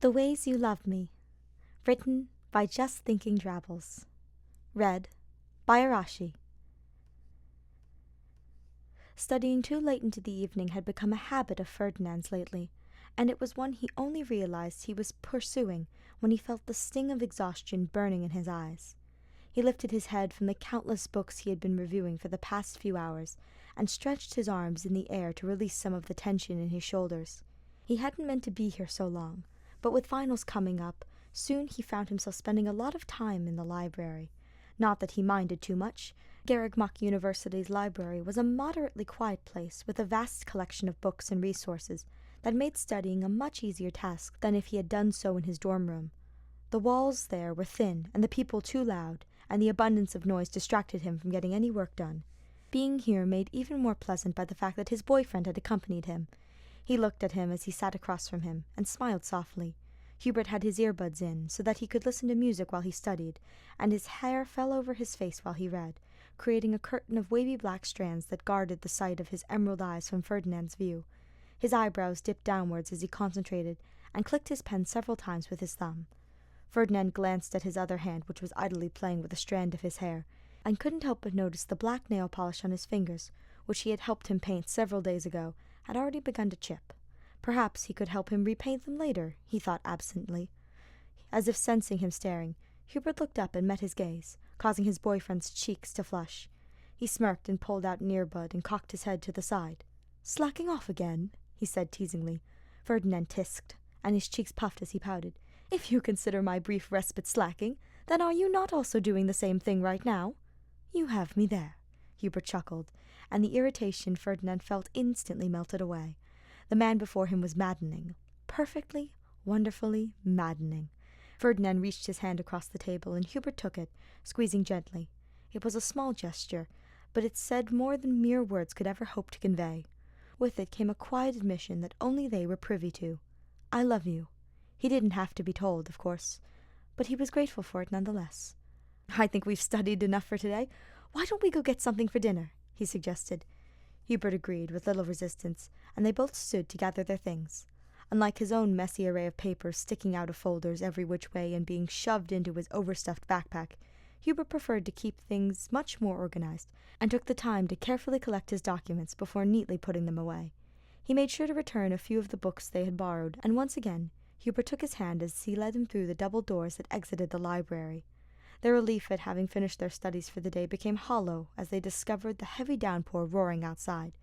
The Ways You Loved Me, written by Just Thinking Drabbles. Read by Arashi. Studying too late into the evening had become a habit of Ferdinand's lately, and it was one he only realized he was pursuing when he felt the sting of exhaustion burning in his eyes. He lifted his head from the countless books he had been reviewing for the past few hours, and stretched his arms in the air to release some of the tension in his shoulders. He hadn't meant to be here so long, but with finals coming up, soon he found himself spending a lot of time in the library. Not that he minded too much. Garrigmuck University's library was a moderately quiet place with a vast collection of books and resources that made studying a much easier task than if he had done so in his dorm room. The walls there were thin and the people too loud, and the abundance of noise distracted him from getting any work done. Being here made even more pleasant by the fact that his boyfriend had accompanied him. He looked at him as he sat across from him, and smiled softly. Hubert had his earbuds in, so that he could listen to music while he studied, and his hair fell over his face while he read, creating a curtain of wavy black strands that guarded the sight of his emerald eyes from Ferdinand's view. His eyebrows dipped downwards as he concentrated, and clicked his pen several times with his thumb. Ferdinand glanced at his other hand, which was idly playing with a strand of his hair, and couldn't help but notice the black nail polish on his fingers, which he had helped him paint several days ago, had already begun to chip. Perhaps he could help him repaint them later, he thought absently. As if sensing him staring, Hubert looked up and met his gaze, causing his boyfriend's cheeks to flush. He smirked and pulled out an earbud and cocked his head to the side. "Slacking off again?" he said teasingly. Ferdinand tisked, and his cheeks puffed as he pouted. "If you consider my brief respite slacking, then are you not also doing the same thing right now?" "You have me there," Hubert chuckled, and the irritation Ferdinand felt instantly melted away. The man before him was maddening. Perfectly, wonderfully maddening. Ferdinand reached his hand across the table, and Hubert took it, squeezing gently. It was a small gesture, but it said more than mere words could ever hope to convey. With it came a quiet admission that only they were privy to. "I love you." He didn't have to be told, of course, but he was grateful for it nonetheless. "I think we've studied enough for today. Why don't we go get something for dinner?" he suggested. Hubert agreed with little resistance, and they both stood to gather their things. Unlike his own messy array of papers sticking out of folders every which way and being shoved into his overstuffed backpack, Hubert preferred to keep things much more organized, and took the time to carefully collect his documents before neatly putting them away. He made sure to return a few of the books they had borrowed, and once again Hubert took his hand as he led him through the double doors that exited the library. Their relief at having finished their studies for the day became hollow as they discovered the heavy downpour roaring outside.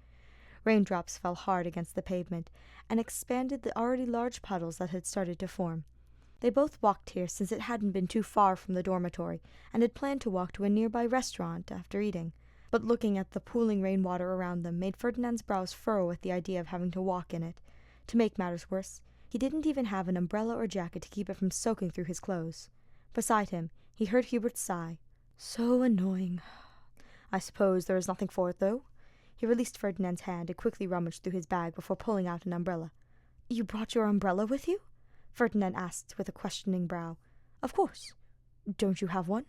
Raindrops fell hard against the pavement and expanded the already large puddles that had started to form. They both walked here since it hadn't been too far from the dormitory, and had planned to walk to a nearby restaurant after eating, but looking at the pooling rainwater around them made Ferdinand's brows furrow at the idea of having to walk in it. To make matters worse, he didn't even have an umbrella or jacket to keep it from soaking through his clothes. Beside him, he heard Hubert sigh. "So annoying. I suppose there is nothing for it, though." He released Ferdinand's hand and quickly rummaged through his bag before pulling out an umbrella. "You brought your umbrella with you?" Ferdinand asked with a questioning brow. "Of course. Don't you have one?"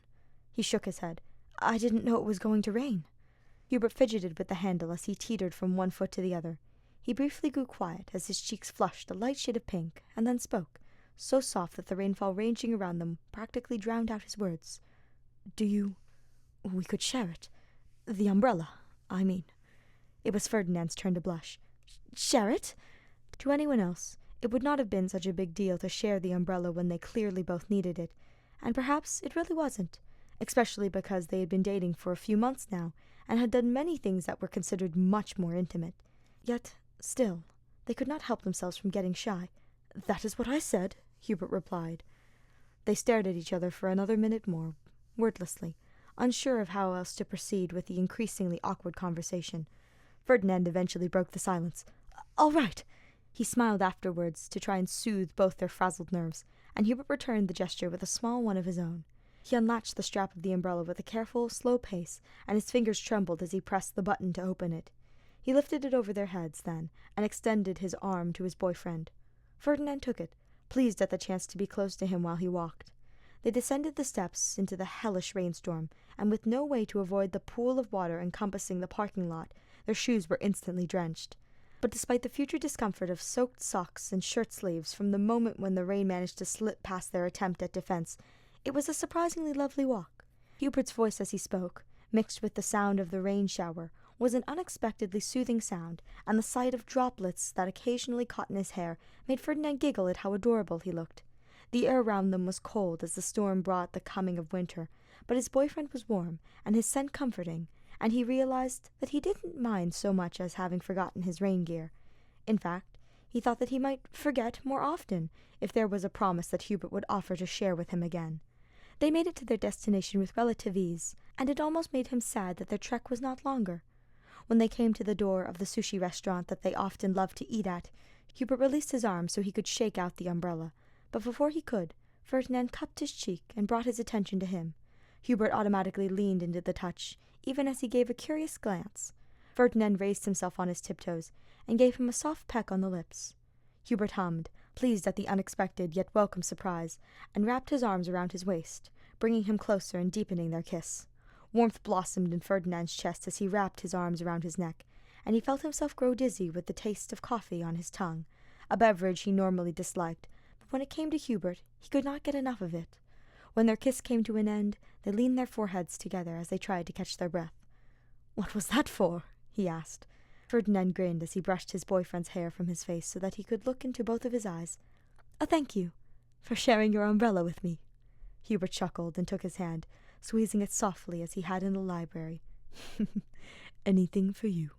He shook his head. "I didn't know it was going to rain." Hubert fidgeted with the handle as he teetered from one foot to the other. He briefly grew quiet as his cheeks flushed a light shade of pink, and then spoke, so soft that the rainfall raging around them practically drowned out his words. We could share it. The umbrella, I mean." It was Ferdinand's turn to blush. "Share it?" To anyone else, it would not have been such a big deal to share the umbrella when they clearly both needed it, and perhaps it really wasn't, especially because they had been dating for a few months now, and had done many things that were considered much more intimate. Yet, still, they could not help themselves from getting shy. "That is what I said," Hubert replied. They stared at each other for another minute more, wordlessly, unsure of how else to proceed with the increasingly awkward conversation. Ferdinand eventually broke the silence. "All right." He smiled afterwards to try and soothe both their frazzled nerves, and Hubert returned the gesture with a small one of his own. He unlatched the strap of the umbrella with a careful, slow pace, and his fingers trembled as he pressed the button to open it. He lifted it over their heads then, and extended his arm to his boyfriend. Ferdinand took it, pleased at the chance to be close to him while he walked. They descended the steps into the hellish rainstorm, and with no way to avoid the pool of water encompassing the parking lot, their shoes were instantly drenched. But despite the future discomfort of soaked socks and shirt sleeves from the moment when the rain managed to slip past their attempt at defense, it was a surprisingly lovely walk. Hubert's voice as he spoke, mixed with the sound of the rain shower, was an unexpectedly soothing sound, and the sight of droplets that occasionally caught in his hair made Ferdinand giggle at how adorable he looked. The air around them was cold as the storm brought the coming of winter, but his boyfriend was warm, and his scent comforting, and he realized that he didn't mind so much as having forgotten his rain gear. In fact, he thought that he might forget more often if there was a promise that Hubert would offer to share with him again. They made it to their destination with relative ease, and it almost made him sad that their trek was not longer. When they came to the door of the sushi restaurant that they often loved to eat at, Hubert released his arm so he could shake out the umbrella, but before he could, Ferdinand cupped his cheek and brought his attention to him. Hubert automatically leaned into the touch, even as he gave a curious glance. Ferdinand raised himself on his tiptoes and gave him a soft peck on the lips. Hubert hummed, pleased at the unexpected yet welcome surprise, and wrapped his arms around his waist, bringing him closer and deepening their kiss. Warmth blossomed in Ferdinand's chest as he wrapped his arms around his neck, and he felt himself grow dizzy with the taste of coffee on his tongue, a beverage he normally disliked, but when it came to Hubert, he could not get enough of it. When their kiss came to an end, they leaned their foreheads together as they tried to catch their breath. "What was that for?" he asked. Ferdinand grinned as he brushed his boyfriend's hair from his face so that he could look into both of his eyes. "A thank you for sharing your umbrella with me." Hubert chuckled and took his hand, squeezing it softly as he had in the library. "Anything for you."